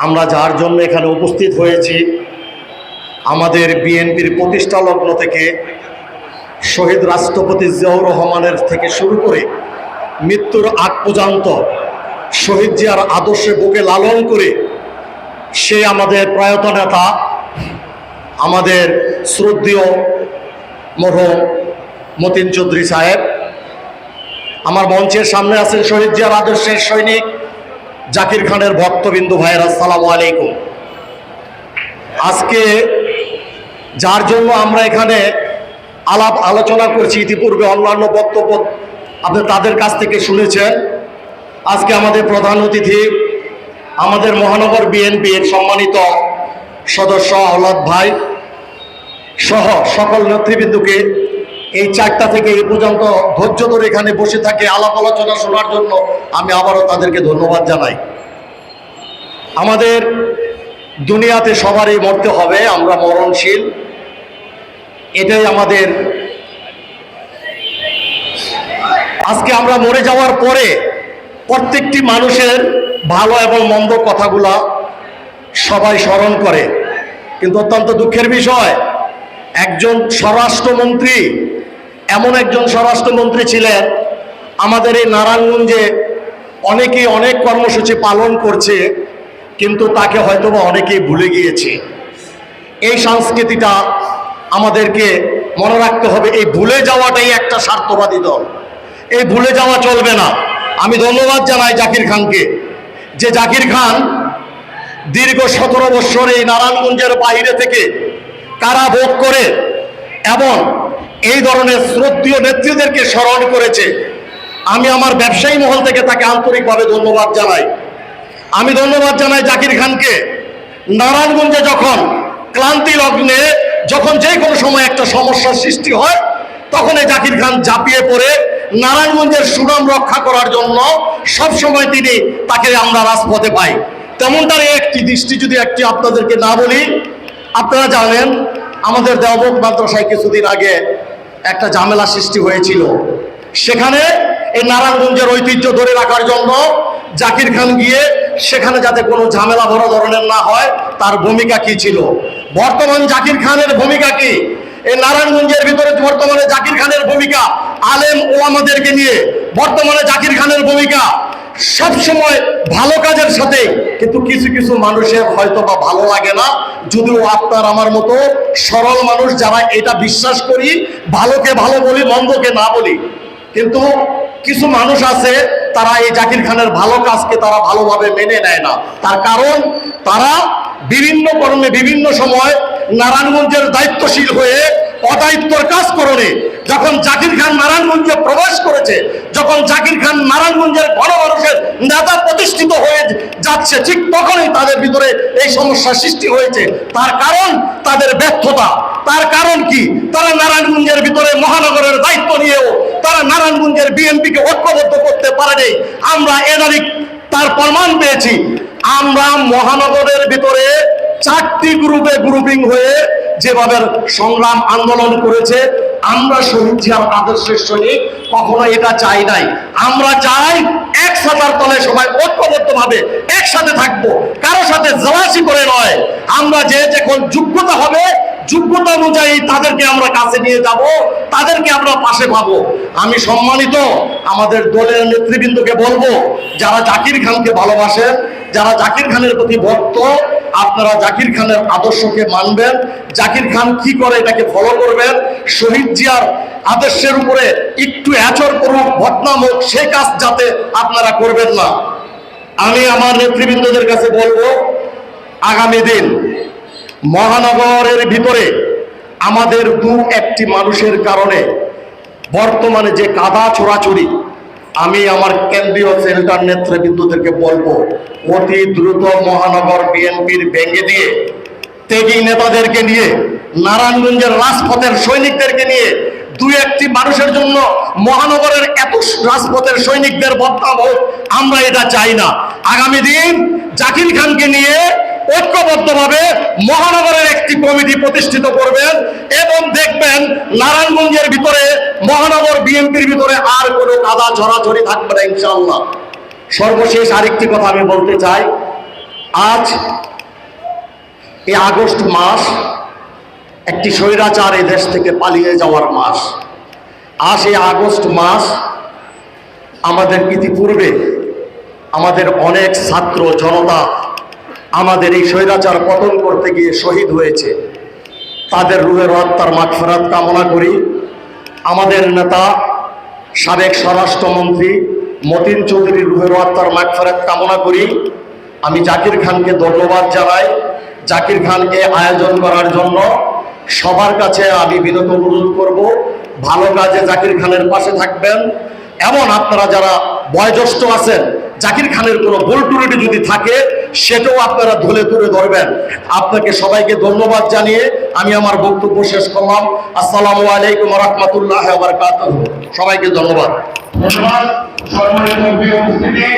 আমরা যার জন্য এখানে উপস্থিত হয়েছি, আমাদের বিএনপির প্রতিষ্ঠা লগ্ন থেকে শহীদ রাষ্ট্রপতি জিয়াউর রহমানের থেকে শুরু করে মৃত্যুর আগ পর্যন্ত শহীদ জিয়ার আদর্শে বুকে লালন করে সে আমাদের প্রয়াত নেতা, আমাদের শ্রদ্ধেয় মরহুম মতিন চৌধুরী সাহেব। আমার মঞ্চের সামনে আছেন শহীদ জিয়ার আদর্শের সৈনিক জাকির খানের ভক্তবিন্দু ভাইয়েরা, আসসালামু আলাইকুম। আজকে যার জন্য আমরা এখানে আলাপ আলোচনা করছি, ইতিপূর্বে অন্যান্য বক্তব্য আপনি তাদের কাছ থেকে শুনেছেন। আজকে আমাদের প্রধান অতিথি আমাদের মহানগর বিএনপির সম্মানিত সদস্য আওলাদ ভাই সহ সকল নেতৃবৃন্দকে এই 4টা থেকে এই পর্যন্ত ধৈর্য ধরে এখানে বসে থাকে আলাপ আলোচনা শোনার জন্য আমি আবারও তাদেরকে ধন্যবাদ জানাই। আমাদের দুনিয়াতে সবারই মরতে হবে, আমরা মরণশীল, এটাই আমাদের। আজকে আমরা মরে যাওয়ার পরে প্রত্যেকটি মানুষের ভালো এবং মন্দ কথাগুলা সবাই স্মরণ করে, কিন্তু অত্যন্ত দুঃখের বিষয় একজন স্বরাষ্ট্রমন্ত্রী, এমন একজন স্বরাষ্ট্রমন্ত্রী ছিলেন আমাদের এই নারায়ণগঞ্জে, অনেকেই অনেক কর্মসূচি পালন করছে, কিন্তু তাকে হয়তোবা অনেকেই ভুলে গিয়েছে। এই সংস্কৃতিটা আমাদেরকে মনে রাখতে হবে। এই ভুলে যাওয়াটাই একটা স্বার্থবাদী দল, এই ভুলে যাওয়া চলবে না। আমি ধন্যবাদ জানাই জাকির খানকে, যে জাকির খান দীর্ঘ 17 বছর এই নারায়ণগঞ্জের বাইরে থেকে কারাভোগ করে এবং এই ধরনের শ্রদ্ধেয় নেত্রীদেরকে স্মরণ করেছে। আমি আমার ব্যবসায়ী মহল থেকে তাকে আন্তরিকভাবে ধন্যবাদ জানাই। আমি ধন্যবাদ জানাই জাকির খানকে। নারায়ণগঞ্জে যখন ক্লান্তি লগ্নে, যখন যে কোনো সময় একটা সমস্যার সৃষ্টি হয়, তখন এই জাকির খান ঝাঁপিয়ে পড়ে নারায়ণগঞ্জের সুনাম রক্ষা করার জন্য সবসময় তাকে আমরা রাজপথে পাই। তেমনটার একটি দৃষ্টি যদি আপনাদেরকে না বলি, আপনারা জানেন আমাদের দেওবন্দ মাদ্রাসায় কিছুদিন আগে একটা ঝামেলা সৃষ্টি হয়েছিল। সেখানে এই নারায়ণগঞ্জের ঐতিহ্য ধরে রাখার জন্য জাকির খান গিয়ে সেখানে যাতে কোনো ঝামেলা বড় ধরনের না হয়, তার ভূমিকা কি ছিল? বর্তমান জাকির খানের ভূমিকা কি এই নারায়ণগঞ্জের ভিতরে? বর্তমানে জাকির খানের ভূমিকা আলেম ওলামাদেরকে নিয়ে, বর্তমানে জাকির খানের ভূমিকা সবসময় ভালো কাজের সাথে। কিন্তু কিছু কিছু মানুষের হয়তো বা ভালো লাগে না, যদিও আপনার আমার মতো সরল মানুষ যারা এটা বিশ্বাস করি, ভালোকে ভালো বলি, মন্দকে না বলি। কিন্তু কিছু মানুষ আছে তারা এই জাকির খানের ভালো কাজকে তারা ভালোভাবে মেনে নেয় না। তার কারণ তারা বিভিন্ন কর্মে বিভিন্ন সময় নারায়ণগঞ্জের দায়িত্বশীল হয়ে অদায়িত্বর কাজ করে। যখন জাকির খান নারায়ণগঞ্জে প্রবেশ করেছে, যখন জাকির খান নারায়ণগঞ্জের গণমানুষের নেতা প্রতিষ্ঠিত হয়ে যাচ্ছে, ঠিক তখনই তাদের ভিতরে এই সমস্যার সৃষ্টি হয়েছে। তার কারণ তাদের ব্যর্থতা। তার কারণ কি? তারা নারায়ণগঞ্জের ভিতরে মহানগরের দায়িত্ব নিয়েও তারা নারায়ণগঞ্জের বিএনপিকে ঐক্যবদ্ধ করতে পারেনি। আমরা এদারিক তার প্রমাণ পেয়েছি। আমরা মহানগরের ভিতরে 4টি গ্রুপে গ্রুপিং হয়ে যেভাবে সংগ্রাম আন্দোলন করেছে, আমরা শহীদ জিয়ার আদর্শের সৈনিক কখনো এটা চাই নাই। আমরা চাই এক ছাতার তলে সবাই ঐক্যবদ্ধভাবে একসাথে থাকবো, কারো সাথে জলাশি করে নয়। আমরা যে কোন যোগ্যতা হবে, যোগ্যতা অনুযায়ী তাদেরকে আমরা কাছে নিয়ে যাব, তাদেরকে আমরা পাশে পাবো। আমি সম্মানিত আমাদের দলের নেতৃবৃন্দকে বলবো, যারা জাকির খানকে ভালোবাসেন, যারা জাকির খানের প্রতি ভক্ত, আপনারা জাকির খানের আদর্শকে মানবেন। জাকির খান কি করে এটাকে ফলো করবেন। শহীদ জিয়ার আদর্শের উপরে একটু এচর করুক, বদনাম হোক, সেই কাজ যাতে আপনারা করবেন না। আমি আমার নেতৃবৃন্দদের কাছে বলবো, আগামী দিন মহানগরের ভিতরে আমাদের একটি মানুষের কারণে বর্তমানে যে কাদা ছোড়াছুড়ি, আমি আমার কেন্দ্রীয় সেন্টার নেতৃবৃন্দদেরকে বলবো, অতি দ্রুত মহানগর বিএনপির ভেঙে দিয়ে ত্যাগী নেতাদেরকে নিয়ে, নারায়ণগঞ্জের রাজপথের সৈনিকদেরকে নিয়ে, 2-1টি মানুষের জন্য মহানগরের এত রাজপথের সৈনিকদের বদনাম হোক, আমরা এটা চাই না। আগামী দিন জাকির খানকে নিয়ে ঐক্যবদ্ধভাবে মহানগরের একটি কমিটি প্রতিষ্ঠিত করবেন এবং দেখবেন নারায়ণগঞ্জের ভিতরে মহানগর বিএনপির ভিতরে আর কোনো কাদা ছড়াছড়ি থাকবে না ইনশাআল্লাহ। সর্বশেষ আরেকটি কথা আমি বলতে চাই, আজ এই আগস্ট মাস একটি স্বৈরাচার এই দেশ থেকে পালিয়ে যাওয়ার মাস। আজ এই আগস্ট মাস আমাদের ইতিপূর্বে আমাদের অনেক ছাত্র জনতা আমাদের এই স্বৈরাচার পতন করতে গিয়ে শহীদ হয়েছে। তাদের রুহের আত্মার মাগফিরাত কামনা করি। আমাদের নেতা সাবেক স্বরাষ্ট্রমন্ত্রী মতিন চৌধুরীর রুহের আত্মার মাগফিরাত কামনা করি। আমি জাকির খানকে ধন্যবাদ জানাই। জাকির খানকে আয়োজন করার জন্য সবার কাছে আমি বিনত অনুরোধ করব, ভালো কাজে জাকির খানের পাশে থাকবেন এবং আপনারা যারা বয়োজ্যেষ্ঠ আছেন জাকির খানের কোনো ভুল ত্রুটি যদি থাকে সেটাও আপনারা ধরে তুলে ধরবেন। আপনাকে সবাইকে ধন্যবাদ জানিয়ে আমি আমার বক্তব্য শেষ করলাম। আসসালামু আলাইকুম ওয়া রাহমাতুল্লাহি ওয়া বারাকাতুহু। সবাইকে ধন্যবাদ। সম্মানিত উপস্থিতি।